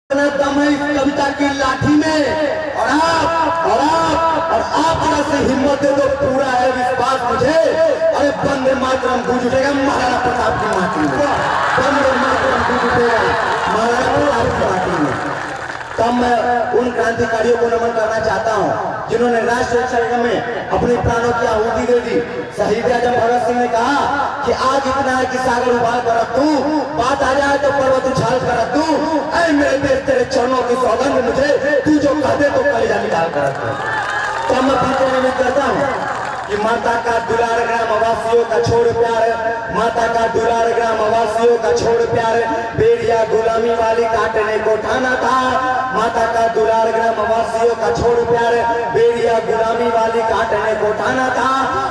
दम है इस कविता की लाठी में। और आप से हिम्मत दे दो, पूरा है विश्वास मुझे। अरे वंदे मातरम गूंज उठेगा महाराणा प्रताप की माटी में, वंदे मातरम गूंज उठेगा महाराणा प्रताप की माटी में। तब मैं उन क्रांतिकारियों को नमन करना चाहता हूं जिन्होंने राष्ट्र रक्षा में अपने प्राणों की आहुति दे दी। शहीद आजम भगत सिंह ने कहा कि आग इतना है कि सागर उबाल कर रख दूं, बात आ जाए तो पर्वत उछाल कर रख दूं। ऐ मेरे देश तेरे चरणों की सौगंध मुझे, तू जो कह दे तो कलेजा निकाल कर रख दे। तब मैं फिर निमित्त करता हूँ कि माता का दुलार ग्रामवासियों का छोड़ प्यार, माता का दुलार ग्रामवासियों का छोड़ प्यार, बेड़िया गुलामी वाली काटने को ठाना था। माता का दुलार ग्रामवासियों का छोड़ प्यार, बेड़िया गुलामी वाली काटने को ठाना था।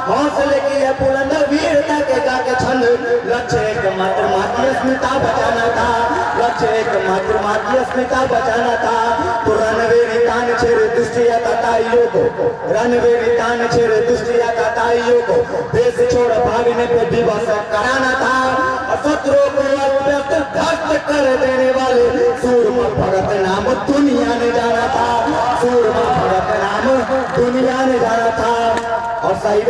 हौसले की है बुलंद वीरता के जाके छंद, लक्ष्य एक मात्र माँ की अस्मिता बचाना था, लक्ष्य एक मात्र माँ की अस्मिता बचाना था। तो रणवेरी तान छेड़ दुष्टिया ताइयों को, रणवेरी तान छेड़ दुष्टिया ताइयों को देश छोड़ भागने पे विवश कराना था। और शत्रुओं को ध्वस्त कर देने वाले सूरमा भगत नाम दुनिया ने जाना था, सूरमा भगत नाम दुनिया ने जाना था। और शहीद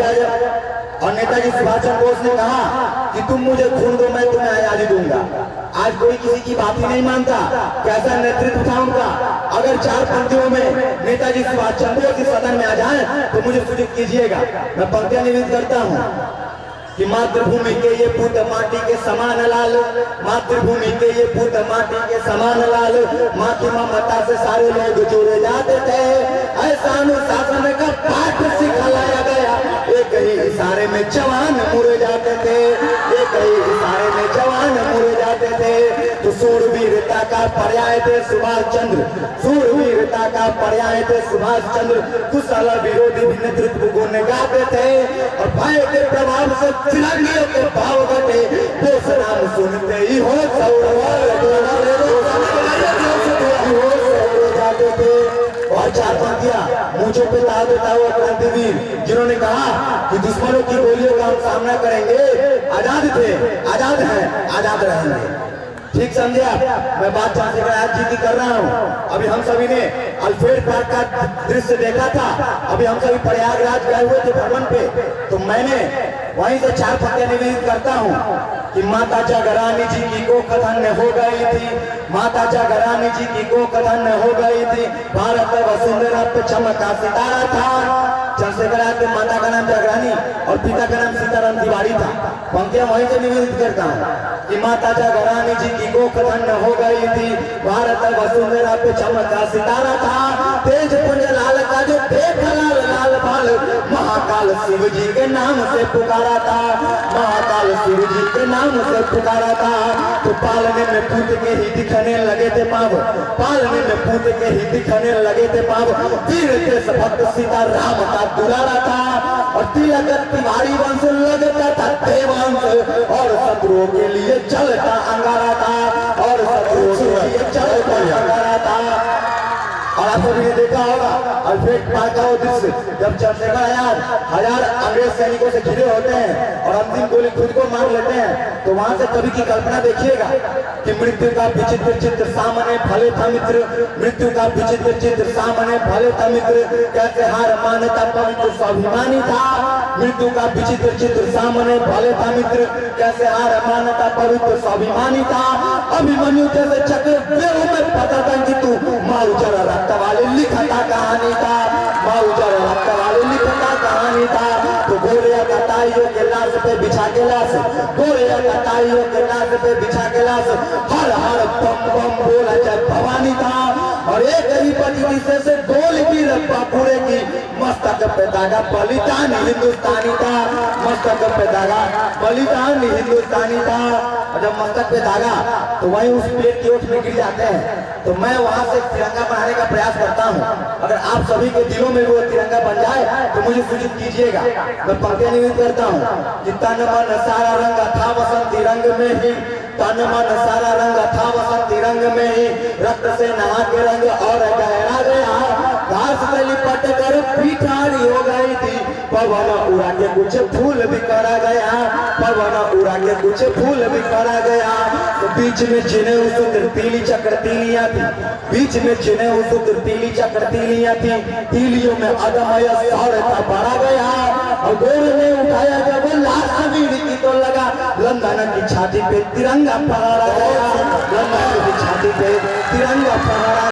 और नेताजी सुभाष चंद्र बोस ने कहा कि तुम मुझे खून दो, मैं तुम्हें आजादी दूंगा। आज कोई किसी की बात ही नहीं मानता। कैसा नेतृत्व था उनका। अगर चार पंक्तियों में नेताजी सुभाष चंद्र बोस इस सदन में आ जाए तो मुझे सूचित कीजिएगा, मैं पंक्तियां निवेदित करता हूँ कि मातृभूमि के ये पूत माटी के समान लाल, मातृभूमि के ये पूत माटी के समान लाल, माँ की ममता से सारे लोग जुड़े जाते थे। ऐसा अनुशासन का पाठ सिखाया गया, एक ही इशारे में जवान मुड़े जाते थे, एक ही इशारे में जवान मुड़े जाते थे। तो सूरवीरता का पर्याय थे सुभाष चंद्र, सूरवीरता का पर्याय थे सुभाष चंद्र। कुशल विरोधी भी नेतृत्व गुण गाते थे और भय के प्रभाव से फिरंगियों के भाव घटे। बोस नाम सुनते ही हो जाते थे। और चार पंक्तियां मुझे पे ताव देता हुआ क्रांतिवीर जिन्होंने कहा कि दुश्मनों की गोलियों का हम सामना करेंगे, आजाद थे, आजाद हैं, आजाद रहेंगे। ठीक समझे आप? मैं बात चंद्रशेखर जी की कर रहा हूँ। अभी हम सभी ने अल्फ्रेड पार्क का दृश्य देखा था। अभी हम सभी प्रयागराज गए हुए थे भ्रमण पे, तो मैंने वहीं से चार पंक्तियां निवेदित करता हूँ कि माता जगरानी जी की कोख धन्य हो गई थी, माता जगरानी जी की कोख धन्य हो गई थी। भारत वसुंधरा पे चमका सितारा था। चंद्रशेखर के माता का नाम जगरानी और पिता का नाम सीताराम तिवारी था। पंक्तियां वहीं से निवेदित करता हूँ कि माता जगरानी जी की कोख धन्य हो गई थी, भारत वसुंधरा पे चमका सितारा था। तेज पुंज लाल का जो देख लाल लाल बाल, महाकाल शिव जी के नाम से पुकारा था, महाकाल शिव जी के नाम से पुकारा था। तो पालने में पूत के ही दिखने लगे थे पाव, पालने में पूत के ही दिखने लगे थे पाव। वीर देश भक्त सीता राम का दुलारा था और तिलक तिवारी वंश लगता था देवांश। और शत्रुओं के लिए जलता अंगारा था, और शत्रुओं के लिए जलता अंगारा था। और आप सभी ने देखा होगा अल्फ्रेड पार्क का वो दृश्य, जब चंद्रशेखर आजाद हजार अंग्रेज सैनिकों से घिरे होते हैं और अंतिम गोली खुद को मार लेते हैं, तो वहां से कवि की कल्पना देखिएगा कि मृत्यु का विचित्र चित्र सामने फले था मित्र, मृत्यु का विचित्र चित्र सामने फले था मित्र। कैसे हार मानता पवित्र स्वाभिमानी था, मृत्यु का विचित्र चित्र सामने फले था मित्र। कैसे हार मानता पवित्र स्वाभिमानी था। अभिमन्यु जैसे चक्रव्यूह में पता था कि तू मारू जरा रक्त वाले लिखता कहानी था, मारू जरा रक्त वाले लिखता कहानी था। तो गोलियां कटाइयों के लाश पे बिछा के लाश, गोलियां कटाइयों के लाश पे बिछा के लाश, हर हर बम बम बोला जय भवानी था। और एक ही पटी से गोल की रब्बा पूरे की, मस्तक पे दागा बलिदान हिंदुस्तानी था, मस्तक पे दागा बलिदान हिंदुस्तानी था। और जब मस्तक पे दागा तो वहीं उस पेट की ओट में गिर जाते हैं। तो मैं वहां से तिरंगा बनाने का प्रयास करता हूँ। अगर आप सभी के दिलों में वो तिरंगा बन जाए तो मुझे सूचित कीजिएगा। मैं पंक्तियां निवेदित करता हूँ कि तन मन सारा रंग था वसंती रंग में ही, तन मन सारा रंग था वसंती रंग में ही। रक्त से नहा के रंग और गहरा गया, घास से लिपट कर पिठारी हो गई थी। पवन उड़ा के कुछ फूल बिखरा गया, पवन उड़ा के कुछ फूल बिखरा गया। तो बीच में जिन्हें उस तीली चक्र तीलियां थी, बीच में जिन्हें उस तीली चक्र तीलियां थी, तीलियों में अदमय सौरता बढ़ा गया। और गोर ने उठाया जब लाश वीर की तो लगा लंदन की छाती पे तिरंगा फहरा गया, लंदन की छाती पे तिरंगा फहरा